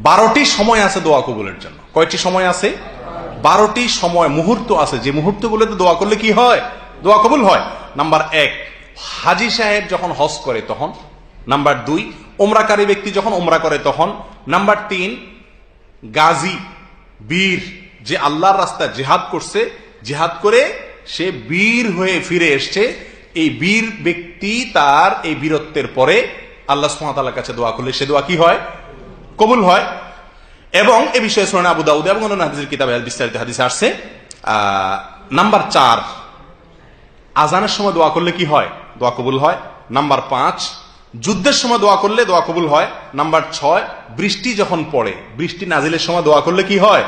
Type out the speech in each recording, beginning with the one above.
12টি সময় আছে দোয়া কবুলের জন্য। কয়টি সময় আছে? 12টি সময়, মুহূর্ত আছে, যে মুহূর্তগুলোতে দোয়া করলে কি হয়? দোয়া কবুল হয়। নাম্বার 1, হাজী সাহেব যখন হজ করে তখন। নাম্বার 2, ওমরাকারী ব্যক্তি যখন ওমরা করে তখন। নাম্বার 3, গাজী, বীর, যে আল্লাহর রাস্তায় জিহাদ করছে, জিহাদ করে সে বীর হয়ে ফিরে এসছে, এই বীর ব্যক্তি তার এই বীরত্বের পরে আল্লাহ সুবহানাহু ওয়া তাআলার কাছে দোয়া করলে সে দোয়া কি হয়? কবুল হয়। এবং এ বিষয়ে সুনান আবু দাউদ এবং অন্যান্য হাদিসের কিতাবে বিস্তারিত হাদিসে আসছে। নাম্বার 4, আজানের সময় দোয়া করলে কি হয়? দোয়া কবুল হয়। নাম্বার 5, যুদ্ধের সময় দোয়া করলে দোয়া কবুল হয়। নাম্বার 6, বৃষ্টি যখন পড়ে, বৃষ্টি নাজিলের সময় দোয়া করলে কি হয়?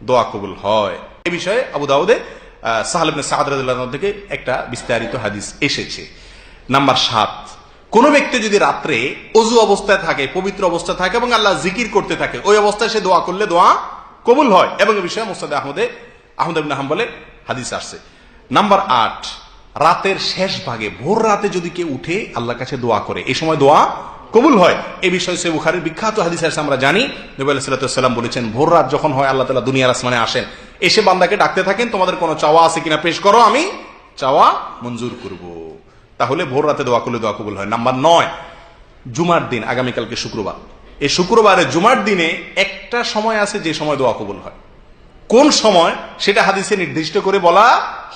দোয়া কবুল হয়। এই বিষয়ে আবু দাউদে সাহল ইবনে সাদ রাদিয়াল্লাহু আনহু থেকে একটা বিস্তারিত হাদিস এসেছে। নাম্বার 7, কোন ব্যক্তি যদি রাত্রে ওযু অবস্থায় থাকে, পবিত্র অবস্থায় থাকে এবং আল্লাহ জিকির করতে থাকে, ওই অবস্থায় সে দোয়া করলে দোয়া কবুল হয়। এবং এই বিষয়ে মুসনাদে আহমদ ইবনে হাম্বলে হাদিস আসছে। নাম্বার 8, রাতের শেষ ভাগে, ভোর রাতে যদি কেউ উঠে আল্লাহর কাছে দোয়া করে, এই সময় দোয়া কবুল হয়। এই বিষয়ে সহিহ বুখারীর বিখ্যাত হাদিস আছে, আমরা জানি নবী আলাইহিস সাল্লাতু ওয়াস সালাম বলেছেন, ভোর রাত যখন হয় আল্লাহ তাআলা দুনিয়ার আসমানে আসেন, এসে বান্দাকে ডাকতে থাকেন, তোমাদের কোনো চাওয়া আছে কিনা পেশ করো, আমি চাওয়া মঞ্জুর করব। তাহলে ভোর রাতে দোয়া করলে দোয়া কবুল হয়। নাম্বার 9, জুমার দিন, আগামীকালকে শুক্রবার, এই শুক্রবারে জুমার দিনে একটা সময় আছে যে সময় দোয়া কবুল হয়। কোন সময় সেটা হাদিসে নির্দিষ্ট করে বলা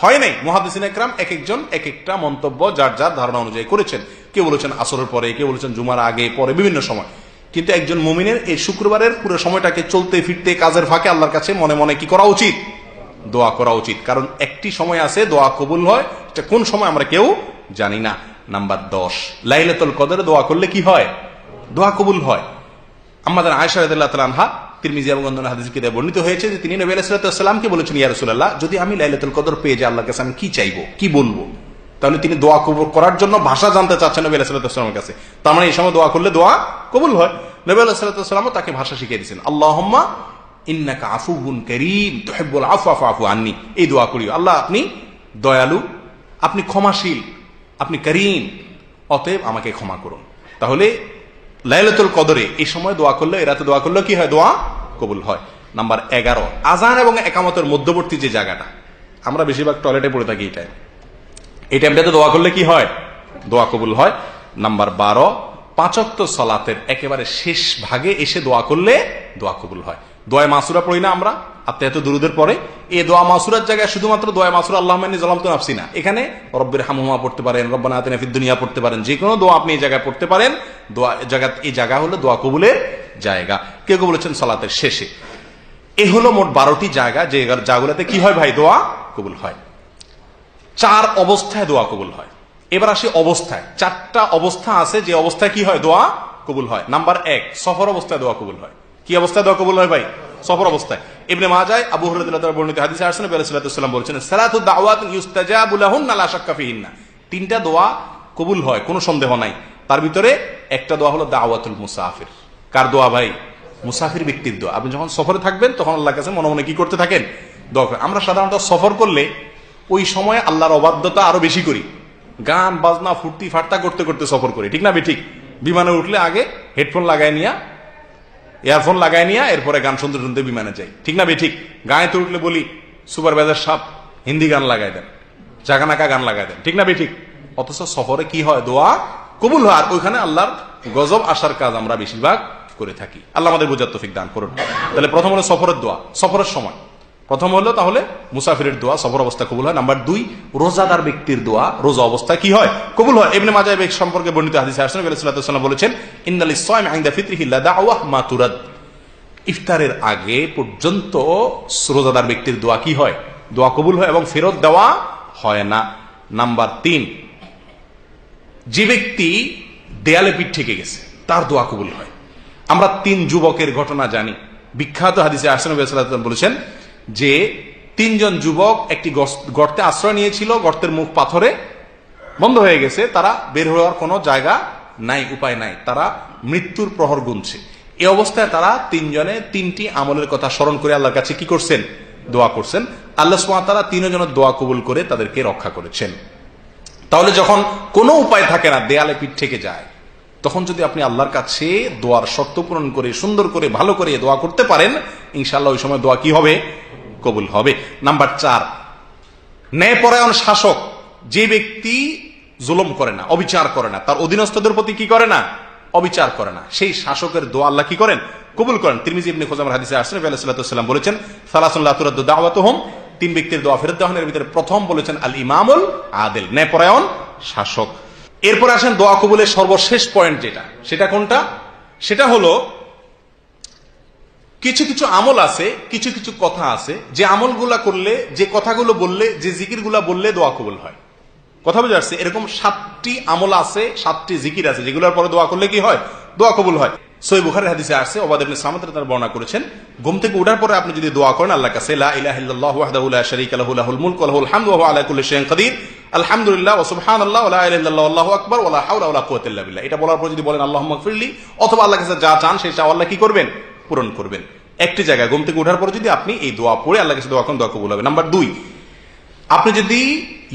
হয় নাই। মুহাদ্দিসিন ইকরাম এক একজন এক একটা মন্তব্য যার যার ধারণা অনুযায়ী করেছেন। কেউ বলেছেন আসরের পরে, কেউ বলেছেন জুমার আগে পরে, বিভিন্ন সময়। কিন্তু একজন মুমিনের এই শুক্রবারের পুরো সময়টাকে চলতে ফিরতে কাজের ফাঁকে আল্লাহর কাছে মনে মনে কি করা উচিত? দোয়া করা উচিত। কারণ একটি সময় আছে দোয়া কবুল হয়, এটা কোন সময় আমরা কেউ জানি না। নাম্বার 10, লাইলাতুল কদরে দোয়া করলে কি হয়? দোয়া কবুল হয়। আমাদের আয়েশা রাদিয়াল্লাহু তাআলা আনহা, তিরমিজি এবং অন্যান্য হাদিসে কিতাবে বর্ণিত হয়েছে যে তিনি নবী আলাইহিস সাল্লাতু ওয়াস সালামকে বলেছেন, ইয়া রাসূলুল্লাহ, যদি আমি লাইলাতুল কদর পেয়ে যাই আল্লাহর কাছে, আমি কি চাইবো, কি বলবো? তাহলে তিনি দোয়া কবুল করার জন্য ভাষা জানতে চাচ্ছেন নবী আলাইহিস সাল্লাতু ওয়াস সালামের কাছে। তার মানে এই সময় দোয়া করলে দোয়া কবুল হয়। নবী আলাইহিস সাল্লাতু ওয়াস সালামও তাকে ভাষা শিখিয়ে দিয়েছেন, আল্লাহুম্মা ইন্নাকা আফুউন কারীম তুহিব্বুল আফওয়া ফাফু আন্নি। এই দোয়া করিও, আল্লাহ আপনি দয়ালু, আপনি ক্ষমাশীল, আপনি করিম, অতএব আমাকে ক্ষমা করুন। তাহলে লাইলাতুল কদরে এই সময় দোয়া করলে, এই রাতে দোয়া করলে কি হয়? দোয়া কবুল হয়। নাম্বার 11, আজান এবং একামতের মধ্যবর্তী যে জায়গাটা, আমরা বেশিরভাগ টয়লেটে পড়ে থাকি, এই টাইমটাতে দোয়া করলে কি হয়? দোয়া কবুল হয়। নাম্বার 12, 5 ওয়াক্ত সালাতের একেবারে শেষ ভাগে এসে দোয়া করলে দোয়া কবুল হয়। দোয়া মাসুরা পড়ি না আমরা আত্মায়াত দুরুদের পরে? এই দোয়া মাসুরার জায়গায় শুধুমাত্র দোয়া মাসুরা আল্লাহুম্মা ইন্নী যালামতু নাফসি না, এখানে রব্বিরহামহুমা পড়তে পারেন, রব্বানা আতিনা ফিদ দুনিয়া পড়তে পারেন, যে কোনো দোয়া আপনি এই জায়গায় পড়তে পারেন। দোয়া জায়গা, এই জায়গা হলো দোয়া কবুলের জায়গা। কেউ কেউ বলেছেন সালাতের শেষে। এই হলো মোট 12টি জায়গা, যে জায়গাগুলোতে কি হয় ভাই? দোয়া কবুল হয়। 4 অবস্থায় দোয়া কবুল হয়। এবার আসি অবস্থায়। 4টা অবস্থা আছে যে অবস্থায় কি হয়? দোয়া কবুল হয়। নাম্বার 1, সফর অবস্থায় দোয়া কবুল হয়। কি অবস্থায় দোয়া কবুল হয় ভাই? সফর অবস্থায়। ইবনে মাজাহ আবু হুরায়রা রাদিয়াল্লাহু তাআলা বর্ণিত হাদিসে আসছে, নবী সাল্লাল্লাহু আলাইহি ওয়াসাল্লাম বলেছেন, সালাতু দাওয়াতুন ইউস্তাজাবু লাহুন্না লা শাক্কা ফিহিন্না। 3টা দোয়া কবুল হয়, কোনো সন্দেহ নাই। তার ভিতরে একটা দোয়া হলো দাওয়াতুল মুসাফির। কার দোয়া ভাই? মুসাফির ব্যক্তির দোয়া। আপনি যখন সফরে থাকবেন তখন আল্লাহর কাছে মনে মনে কি করতে থাকেন? দোয়া করেন। আমরা সাধারণত সফর করলে ওই সময় আল্লাহর অবাধ্যতা আরো বেশি করি, গান বাজনা ফুর্তি ফাট্টা করতে করতে সফর করি, ঠিক না বেঠিক? বিমানে উঠলে আগে হেডফোন লাগায় নিয়া, ইয়ারফোন লাগায় নিয়া এরপরে গান শুনতে শুনতে বিমানে যাই, ঠিক না বেঠিক? গায়েতে উঠলে বলি সুপারভাইজার সাহেব হিন্দি গান লাগাই দেন, জাগানাকা গান লাগাই দেন, ঠিক না বেঠিক? অথচ সফরে কি হয়? দোয়া কবুল হয়। আর ওইখানে আল্লাহর গজব আসার কাজ আমরা বেশিরভাগ করে থাকি। আল্লাহ আমাদের বোঝার তৌফিক দান করুন। তাহলে প্রথম হলো সফরের দোয়া, সফরের সময় প্রথম হলো তাহলে মুসাফিরের দোয়া, সফর অবস্থা কবুল হয়। নাম্বার 2, রোজাদার ব্যক্তির দোয়া, রোজা অবস্থা কি হয়? কবুল হয়। ইবনে মাজাহ এই সম্পর্কে বর্ণিত হাদিসে আসছে, নবী সাল্লাল্লাহু আলাইহি ওয়াসাল্লাম বলেছেন, ইন্নালিস সাইমি ইনদা ফিতরিহি লা দাওয়া মা তুরাদ। ইফতারের আগে পর্যন্ত রোজাদার ব্যক্তির দোয়া কি হয়? দোয়া কবুল হয় এবং ফেরত দেওয়া হয় না। নাম্বার 3, যে ব্যক্তি দেয়ালে পিঠ ঠেকে গেছে তার দোয়া কবুল হয়। আমরা 3 যুবকের ঘটনা জানি, বিখ্যাত হাদিসে আসছে, নবী সাল্লাল্লাহু আলাইহি ওয়াসাল্লাম বলেছেন যে 3 জন যুবক একটি গর্তে আশ্রয় নিয়েছিল, গর্তের মুখ পাথরে বন্ধ হয়ে গেছে, তারা বের হওয়ার কোনো জায়গা নাই, উপায় নাই, তারা মৃত্যুর প্রহর গুনছে। এই অবস্থায় তারা 3 জনে 3টি আমলের কথা স্মরণ করে আল্লাহর কাছে কি করছেন? দোয়া করছেন। আল্লাহ সুবহানাহু ওয়া তাআলা 3 জনের দোয়া কবুল করে তাদেরকে রক্ষা করেছেন। তাহলে যখন কোনো উপায় থাকে না, দেয়ালে পিঠ থেকে যায়, তখন যদি আপনি আল্লাহর কাছে দোয়ার শর্ত পূরণ করে সুন্দর করে ভালো করে দোয়া করতে পারেন, ইনশাআল্লাহ ওই সময় দোয়া কি হবে? কবুল হবে। নাম্বার 4, ন্যায়পরায়ণ শাসক, যে ব্যক্তি জুলুম করে না, অবিচার করে না, তার অধীনস্থদের প্রতি কি করে না? অবিচার করে না, সেই শাসকের দোয়া আল্লাহ কি করেন? কবুল করেন। তিরমিজি ইবনে খুজাইমার হাদিসে আসছে নবী আলাইহিস সাল্লাতু ওয়াসাল্লাম বলেছেন, সালাসুন লা তুরাদ্দু দাওয়াতুহুম, 3 ব্যক্তির দোয়া ফেরত দেওয়া হয়। এর ভিতরে প্রথম বলেছেন আল ইমামুল আদিল, ন্যায়পরায়ণ শাসক। এরপরে আসেন দোয়া কবুলের সর্বশেষ পয়েন্ট যেটা, সেটা কোনটা? সেটা হলো কিছু কিছু আমল আছে, কিছু কিছু কথা আছে, যে আমলগুলা করলে, যে কথাগুলো বললে, যে জিকিরগুলা বললে দোয়া কবুল হয়। কথা বুঝে আসছে? এরকম 7টি আমল আছে, 7টি জিকির আছে, যেগুলোর পরে দোয়া করলে কি হয়? দোয়া কবুল হয়। সহিহ বুখারীর হাদিসে আসছে, উবাদ ইবনে সামাত রাদিয়াল্লাহু বর্ণনা করেছেন, ঘুম থেকে ওঠার পরে আপনি যদি দোয়া করেন আল্লাহর কাছে, লা ইলাহা ইল্লাল্লাহু ওয়াহদাহু লা শারীকা লাহু লাহুল মুলকু ওয়া লাহুল হামদু ওয়া হুয়া আলা কুল্লি শাইইন কাদির, আলহামদুলিল্লাহ ওয়া সুবহানাল্লাহ ওয়া লা ইলাহা ইল্লাল্লাহু আল্লাহু আকবার ওয়া লা হাওলা ওয়া লা কুওয়াতা ইল্লা বিল্লাহ। এটা বলার পর যদি বলেন আল্লাহুম্মা গফিরলি, অথবা আল্লাহর কাছে যা চান সেই চাওয়া আল্লাহ কি করবেন? পূরণ করবেন। একটি জায়গায় ঘুম থেকে ওঠার পরে যদি আপনি এই দোয়া পড়ে আল্লাহর কাছে দোয়া করেন, দোয়া কবুল হবে। নাম্বার 2, আপনি যদি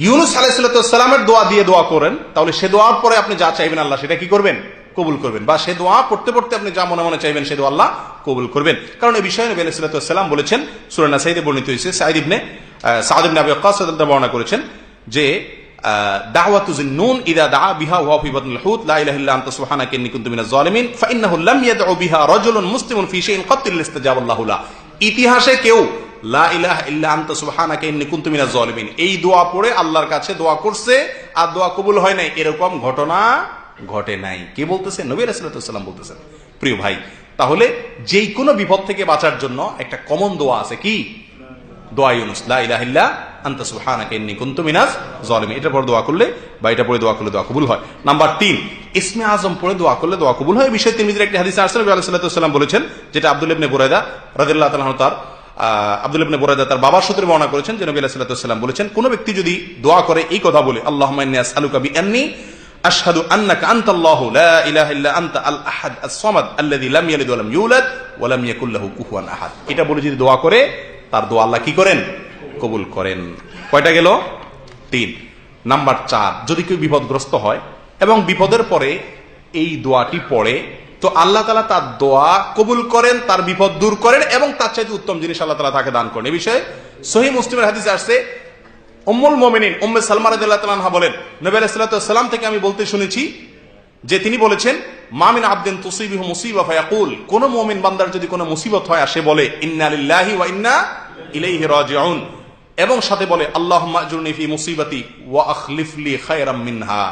ইউনূস আলাইহিস সালামের দোয়া দিয়ে দোয়া করেন, তাহলে সে দোয়ার পরে আপনি যা চাইবেন আল্লাহ সেটা কি করবেন? কবুল করবেন। বা সে দোয়া পড়তে পড়তে আপনি যা মনে মনে চাইবেন সে দোয়া আল্লাহ কবুল করবেন। কারণ এই বিষয়ে নবী আলাইহিস সালাম বলেছেন, সূরা নাসাইতে বর্ণিত হয়েছে, সাদ ইবনে আবি ওয়াক্কাস রাদিয়াল্লাহু বর্ণনা করেছেন যে দাওয়াতু যিন্নুন ইযা দাআ বিহা ওয়া ফি বাতনিল হুত লা ইলাহা ইল্লা আনতা সুবহানাকা ইন্নী কুনতু মিনাজ জালিমিন ফা ইন্নাহু লাম ইয়াদউ বিহা রাজুলুন মুসলিমুন ফি শাইইন ক্বাত ইল্লা ইসতাজাবা আল্লাহু লা। ইতিহাসে কেউ লা ইলাহা ইল্লা আনতা সুবহানাকা ইন্নী কুনতু মিনাজ জালিমিন এই দোয়া পড়ে আল্লাহর কাছে দোয়া করছে আর দোয়া কবুল হয় নাই, এরকম ঘটনা ঘটে নাই। কে বলতেছেন? নবী আলাইহিস সালাম বলতেছেন। প্রিয় ভাই, তাহলে যেই কোনো বিপদ থেকে বাঁচার জন্য একটা কমন দোয়া আছে, কি? দোয়া ইউনূস, লা ইলাহা ইল্লা আনতা সুবহানাকা ইন্নী কুনতু মিনাজ জালিমিন। এটা পড়ে দোয়া করলে বা এটা পড়ে দোয়া করলে দোয়া কবুল হয়। নাম্বার 3, ইসমে আজম পড়ে দোয়া করলে দোয়া কবুল হয়। এই বিষয়ে তিরমিজির একটি হাদিসে আসছে, নবী আলাইহিস সাল্লাম বলেছেন, যেটা আব্দুল্লাহ ইবনে বুরায়দা রাদিয়াল্লাহু তাআলা আনহু আব্দুল্লাহ ইবনে বুরায়দা তার বাবার সূত্রে বর্ণনা করেছেন যে নবী আলাইহিস সাল্লাম বলেছেন, কোন ব্যক্তি যদি দোয়া করে এই কথা বলে, আল্লাহুম্মা ইন্নী আসআলুকা বিআন্নী আশহাদু আন্নাকা আনতাল্লাহু লা ইলাহা ইল্লা আনতা আল আহাদ আস-সামাদ আল্লাযী লাম ইয়ালিদ ওয়া লাম ইউলাদ ওয়া লাম ইয়াকুল লাহু কুফুয়ান আহাদ, এটা বলে যদি দোয়া করে তার দোয়া আল্লাহ কি করেন? কবুল করেন। কয়টা গেল? 3। নাম্বার 4, যদি কেউ বিপদগ্রস্ত হয় এবং বিপদের পরে এই দোয়াটি পড়ে, তো আল্লাহ তাআলা তার দোয়া কবুল করেন, তার বিপদ দূর করেন এবং তার চাইতে উত্তম জিনিস আল্লাহ তাআলা তাকে দান করেন। এই বিষয়ে সহিহ মুসলিমের হাদিসে আসছে, উম্মুল মুমিনিন উম্মে সালমা রাদিয়াল্লাহু তাআলা আনহা বলেন, নবী আলাইহিস সালাম থেকে আমি বলতে শুনেছি যে তিনি বলেছেন, মা মিন আবদিন তুসিবিহু মুসিবা ফায়াকুল, কোন মুমিন বান্দার যদি কোনো মুসিবত হয় আর সে বলে ইন্না লিল্লাহি ওয়া ইন্না ইলাইহি রাজিউন, এবং সাথে বলে আল্লাহুম্মা আজরনি ফি মুসিবাতি ওয়া আখলিফ লি খায়রাম মিনহা,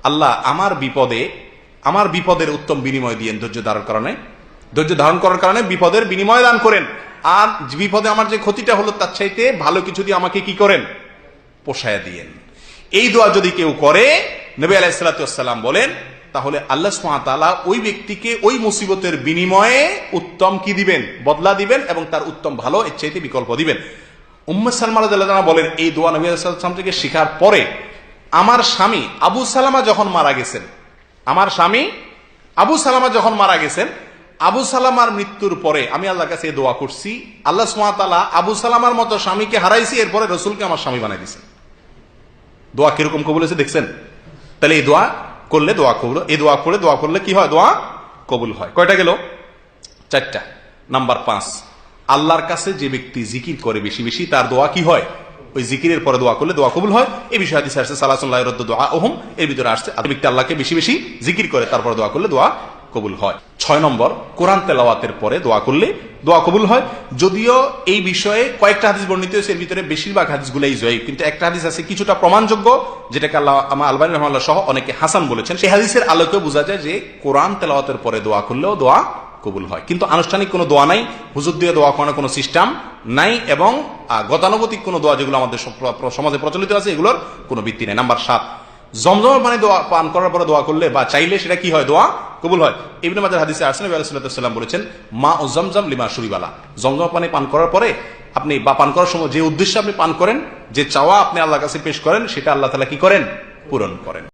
আল্লাহ আমার বিপদের উত্তম বিনিময় দিয়েন, ধৈর্য ধারণ করার কারণে বিপদের বিনিময় দান করেন, আর বিপদে আমার যে ক্ষতিটা হলো তার চাইতে ভালো কিছু দিয়ে আমাকে কি করেন? পোষায়া দিয়েন। এই দোয়া যদি কেউ করে, নবী আলাইহিস সালাম বলেন, তাহলে আল্লাহ সুবহানাহু ওয়া তাআলা ওই ব্যক্তিকে ওই মুসিবতের বিনিময়ে উত্তম কি দিবেন? বদলা দিবেন, এবং তার উত্তম ভালো এর চাইতে বিকল্প দিবেন। উম্মে সালমা রাদিয়াল্লাহু আনহা বলেন, এই দোয়া নবী আলাইহিস সালাম থেকে শেখার পরে আমার স্বামী আবু সালামা যখন মারা গেছেন, আবু সালামার মৃত্যুর পরে আমি আল্লাহর কাছে দোয়া করছি, আল্লাহ সুবহানাহু ওয়া তাআলা আবু সালামার মতো স্বামীকে হারাইছি, এরপরে রাসূলকে আমার স্বামী বানাই দিয়েছেন। দোয়া কিরকম কবুল হয়েছে দেখছেন? তাহলে এই দোয়া করলে দোয়া কবুল, এই দোয়া করে দোয়া করলে কি হয়? দোয়া কবুল হয়। কয়টা গেল? 4টা। নাম্বার 5, আল্লাহর কাছে যে ব্যক্তি জিকির করে বেশি বেশি, তার দোয়া কি হয়? ওই জিকিরের পরে দোয়া করলে দোয়া কবুল হয়। এই বিষয়ে হাদিসে আসছে সালাতুন লা ইউরাদ্দু দুআউহুম, এর ভিতরে আসছে ব্যক্তি আল্লাহকে বেশি বেশি জিকির করে তারপর দোয়া করলে দোয়া কবুল হয়। 6 নম্বর, কোরআন তেলাওয়াতের পরে দোয়া করলে দোয়া কবুল হয়। যদিও এই বিষয়ে কয়েকটা হাদিস বর্ণিত হয়েছে, এর ভিতরে বেশিরভাগ হাদিসগুলাই জয়ীফ, কিন্তু একটা হাদিস আছে কিছুটা প্রমাণযোগ্য, যেটাকে আল্লামা আলবানী রাহমাতুল্লাহ সহ অনেকে হাসান বলেছেন। সেই হাদিসের আলোকে বোঝা যায় যে কোরআন তেলাওয়াতের পরে দোয়া করলেও দোয়া কবুল হয়, কিন্তু আনুষ্ঠানিক কোনো দোয়া নাই, হুজুর দিয়ে দোয়া করানোর কোনো সিস্টেম নাই, এবং গতানুগতিক কোনো দোয়া যেগুলো আমাদের সমাজে প্রচলিত আছে এগুলোর কোনো ভিত্তি নেই। নাম্বার 7, জমজমের পানি দোয়া পান করার পরে দোয়া করলে বা চাইলে সেটা কি হয়? দোয়া কবুল হয়। ইবনে মাজাহ হাদিসে আসছে, নবী আলাইহিস সাল্লাম বলেছেন, মা ও জমজম লিমা শুরিবালা, জমজম পানি পান করার পরে আপনি বা পান করার সময় যে উদ্দেশ্যে আপনি পান করেন, যে চাওয়া আপনি আল্লাহর কাছে পেশ করেন, সেটা আল্লাহ তাআলা কি করেন? পূরণ করেন।